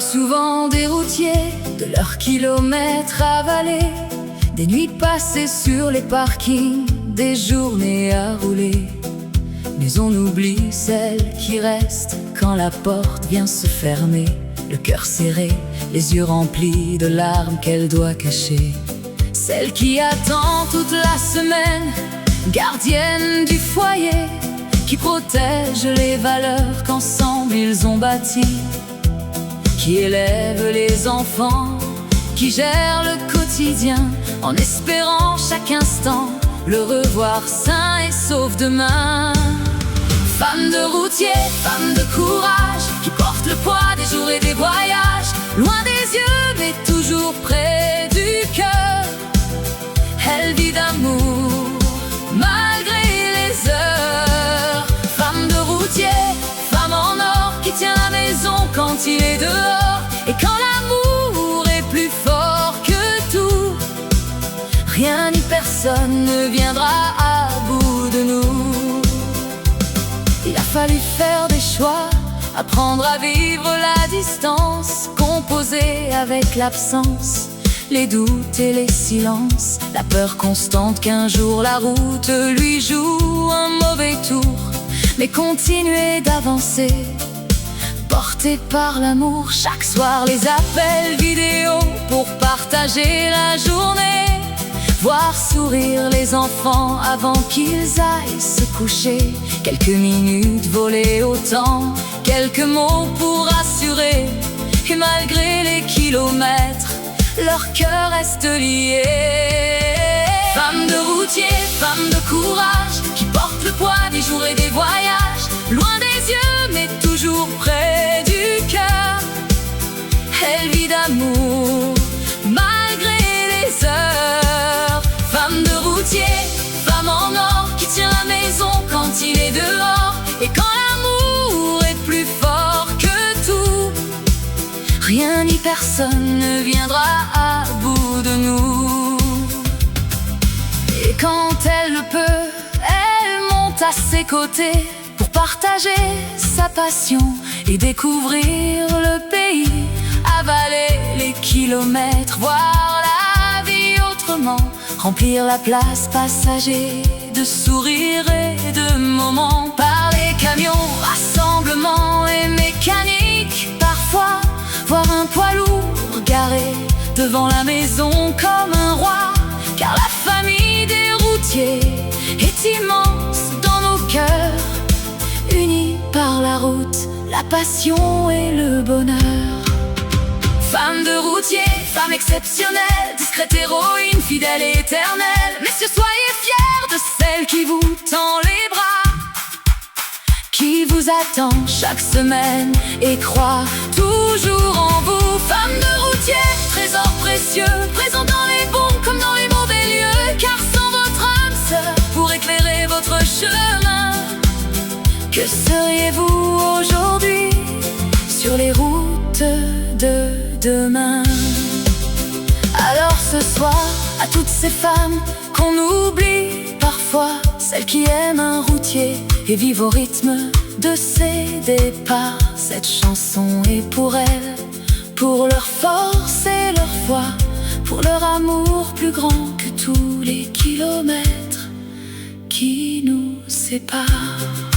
parle souvent des routiers, de leurs kilomètres avalés, des nuits passées sur les parkings, des journées à rouler. Mais on oublie celle qui reste quand la porte vient se fermer, le cœur serré, les yeux remplis de larmes qu'elle doit cacher. Celle qui attend toute la semaine, gardienne du foyer, qui protège les valeurs qu'ensemble ils ont bâties, qui élève les enfants, qui gère le quotidien, en espérant chaque instant le revoir sain et sauf demain. Femme de routier, femme de courage, qui porte le poids des jours et des voyages, loin des yeux mais toujours près du cœur. Elle vit d'amour malgré les heures. Femme de routier, femme en or, qui tient la maison quand il est dehors. Et quand l'amour est plus fort que tout, rien ni personne ne viendra à bout de nous. Il a fallu faire des choix, apprendre à vivre la distance, composer avec l'absence, les doutes et les silences, la peur constante qu'un jour la route lui joue un mauvais tour. Mais continuer d'avancer, porté par l'amour, chaque soir les appels vidéo pour partager la journée, voir sourire les enfants avant qu'ils aillent se coucher. Quelques minutes volées au temps, quelques mots pour rassurer. Et malgré les kilomètres, leur cœur reste lié. Femme de routier, femme de courage, qui porte le poids des jours et des voyages, loin des yeux mais toujours près du cœur. Elle vit d'amour malgré les heures. Femme de routier, femme en or, qui tient la maison quand il est dehors. Et quand l'amour est plus fort que tout, rien ni personne ne viendra à bout de nous. Et quand elle le peut, elle monte à ses côtés pour partager sa passion et découvrir le pays, avaler les kilomètres, voir la vie autrement, remplir la place passager de sourires et de moments. Par les camions, rassemblements et mécaniques, parfois voir un poids lourd garé devant la maison comme un roi. Car la famille des routiers est immense dans nos cœurs, unis par la route, la passion et le bonheur. Femme de routier, femme exceptionnelle, discrète héroïne, fidèle et éternelle. Messieurs, soyez fiers de celle qui vous tend les bras, qui vous attend chaque semaine et croit toujours en vous. Femme de routier, trésor précieux, présent dans les bons comme dans les mauvais lieux. Car sans votre âme sœur pour éclairer votre chemin, que seriez-vous aujourd'hui sur les routes de demain? Alors ce soir, à toutes ces femmes qu'on oublie parfois, celles qui aiment un routier et vivent au rythme de ses départs, cette chanson est pour elles, pour leur force et leur foi, pour leur amour plus grand que tous les kilomètres qui nous séparent.